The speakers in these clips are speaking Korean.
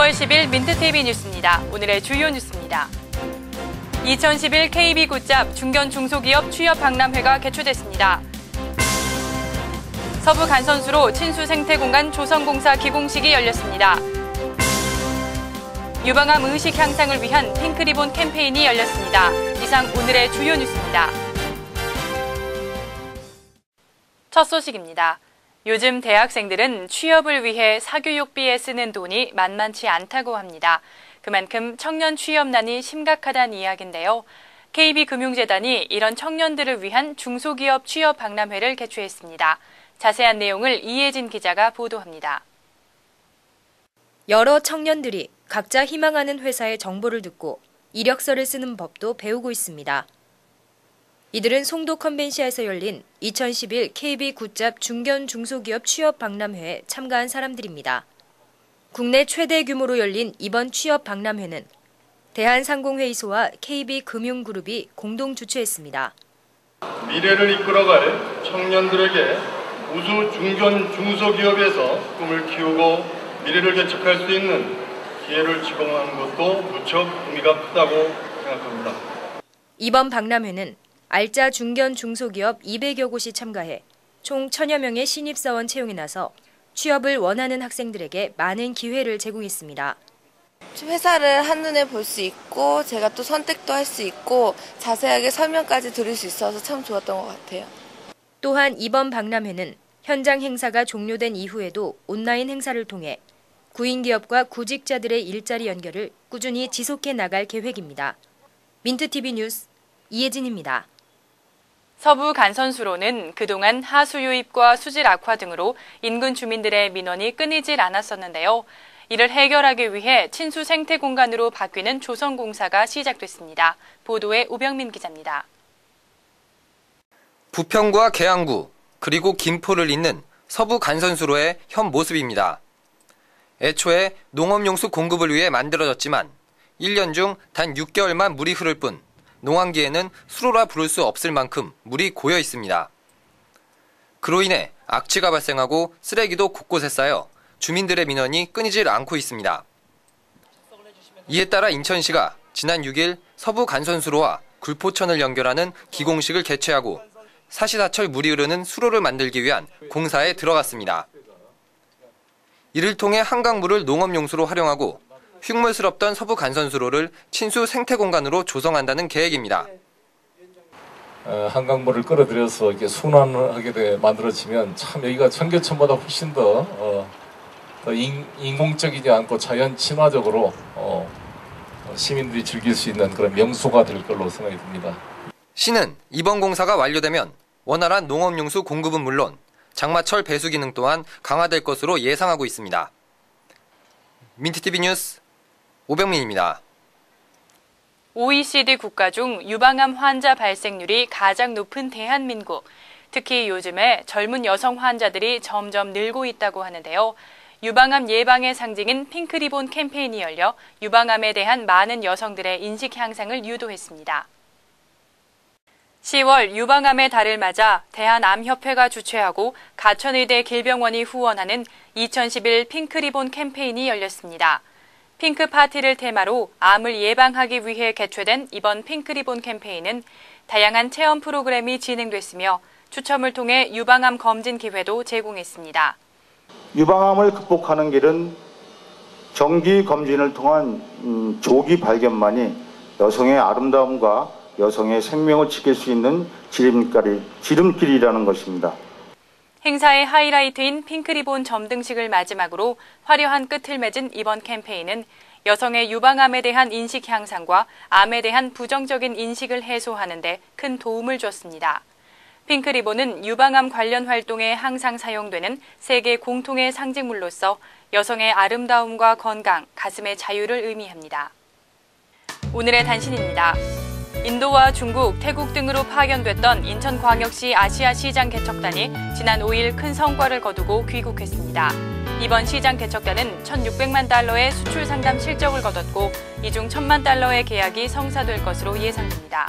10월 10일 민트TV 뉴스입니다. 오늘의 주요 뉴스입니다. 2011 KB 굿잡 중견 중소기업 취업 박람회가 개최됐습니다. 서부 간선수로 친수 생태공간 조성공사 기공식이 열렸습니다. 유방암 의식 향상을 위한 핑크리본 캠페인이 열렸습니다. 이상 오늘의 주요 뉴스입니다. 첫 소식입니다. 요즘 대학생들은 취업을 위해 사교육비에 쓰는 돈이 만만치 않다고 합니다. 그만큼 청년 취업난이 심각하다는 이야기인데요. KB금융재단이 이런 청년들을 위한 중소기업 취업 박람회를 개최했습니다. 자세한 내용을 이혜진 기자가 보도합니다. 여러 청년들이 각자 희망하는 회사의 정보를 듣고 이력서를 쓰는 법도 배우고 있습니다. 이들은 송도 컨벤시아에서 열린 2011 KB 굿잡 중견 중소기업 취업 박람회에 참가한 사람들입니다. 국내 최대 규모로 열린 이번 취업 박람회는 대한상공회의소와 KB금융그룹이 공동 주최했습니다. 미래를 이끌어갈 청년들에게 우수 중견 중소기업에서 꿈을 키우고 미래를 개척할 수 있는 기회를 제공하는 것도 무척 의미가 크다고 생각합니다. 이번 박람회는 알짜 중견 중소기업 200여 곳이 참가해 총 1000여 명의 신입사원 채용에 나서 취업을 원하는 학생들에게 많은 기회를 제공했습니다. 회사를 한눈에 볼 수 있고 제가 또 선택도 할 수 있고 자세하게 설명까지 들을 수 있어서 참 좋았던 것 같아요. 또한 이번 박람회는 현장 행사가 종료된 이후에도 온라인 행사를 통해 구인기업과 구직자들의 일자리 연결을 꾸준히 지속해 나갈 계획입니다. 민트TV 뉴스 이혜진입니다. 서부 간선수로는 그동안 하수 유입과 수질 악화 등으로 인근 주민들의 민원이 끊이질 않았었는데요. 이를 해결하기 위해 친수 생태 공간으로 바뀌는 조성공사가 시작됐습니다. 보도에 우병민 기자입니다. 부평과 계양구 그리고 김포를 잇는 서부 간선수로의 현 모습입니다. 애초에 농업용수 공급을 위해 만들어졌지만 1년 중 단 6개월만 물이 흐를 뿐 농한기에는 수로라 부를 수 없을 만큼 물이 고여 있습니다. 그로 인해 악취가 발생하고 쓰레기도 곳곳에 쌓여 주민들의 민원이 끊이질 않고 있습니다. 이에 따라 인천시가 지난 6일 서부 간선수로와 굴포천을 연결하는 기공식을 개최하고 사시사철 물이 흐르는 수로를 만들기 위한 공사에 들어갔습니다. 이를 통해 한강물을 농업용수로 활용하고 흉물스럽던 서부 간선수로를 친수 생태공간으로 조성한다는 계획입니다. 한강물을 끌어들여서 이렇게 순환하게 만들어지면 참 여기가 청계천보다 훨씬 더 인공적이지 않고 자연 친화적으로 시민들이 즐길 수 있는 그런 명소가 될 걸로 생각이 듭니다. 시는 이번 공사가 완료되면 원활한 농업용수 공급은 물론 장마철 배수 기능 또한 강화될 것으로 예상하고 있습니다. 민트TV 뉴스 오병민입니다. OECD 국가 중 유방암 환자 발생률이 가장 높은 대한민국. 특히 요즘에 젊은 여성 환자들이 점점 늘고 있다고 하는데요. 유방암 예방의 상징인 핑크리본 캠페인이 열려 유방암에 대한 많은 여성들의 인식 향상을 유도했습니다. 10월 유방암의 달을 맞아 대한암협회가 주최하고 가천의대 길병원이 후원하는 2011 핑크리본 캠페인이 열렸습니다. 핑크 파티를 테마로 암을 예방하기 위해 개최된 이번 핑크리본 캠페인은 다양한 체험 프로그램이 진행됐으며 추첨을 통해 유방암 검진 기회도 제공했습니다. 유방암을 극복하는 길은 정기 검진을 통한 조기 발견만이 여성의 아름다움과 여성의 생명을 지킬 수 있는 지름길이라는 것입니다. 행사의 하이라이트인 핑크리본 점등식을 마지막으로 화려한 끝을 맺은 이번 캠페인은 여성의 유방암에 대한 인식 향상과 암에 대한 부정적인 인식을 해소하는 데 큰 도움을 줬습니다. 핑크리본은 유방암 관련 활동에 항상 사용되는 세계 공통의 상징물로서 여성의 아름다움과 건강, 가슴의 자유를 의미합니다. 오늘의 단신입니다. 인도와 중국, 태국 등으로 파견됐던 인천광역시 아시아시장 개척단이 지난 5일 큰 성과를 거두고 귀국했습니다. 이번 시장 개척단은 1,600만 달러의 수출 상담 실적을 거뒀고 이 중 1,000만 달러의 계약이 성사될 것으로 예상됩니다.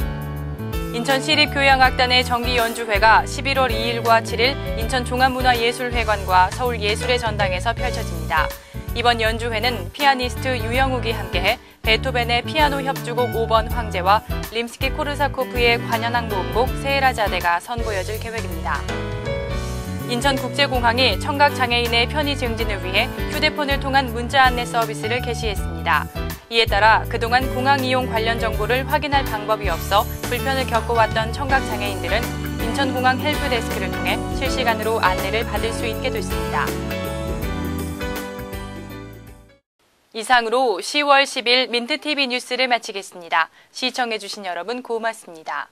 인천시립교향악단의 정기연주회가 11월 2일과 7일 인천종합문화예술회관과 서울예술의 전당에서 펼쳐집니다. 이번 연주회는 피아니스트 유영욱이 함께해 베토벤의 피아노 협주곡 5번 황제와 림스키 코르사코프의 관현악 모음곡 세헤라자데가 선보여질 계획입니다. 인천국제공항이 청각장애인의 편의 증진을 위해 휴대폰을 통한 문자 안내 서비스를 개시했습니다. 이에 따라 그동안 공항 이용 관련 정보를 확인할 방법이 없어 불편을 겪어왔던 청각장애인들은 인천공항 헬프데스크를 통해 실시간으로 안내를 받을 수 있게 됐습니다. 이상으로 10월 10일 민트TV 뉴스를 마치겠습니다. 시청해주신 여러분 고맙습니다.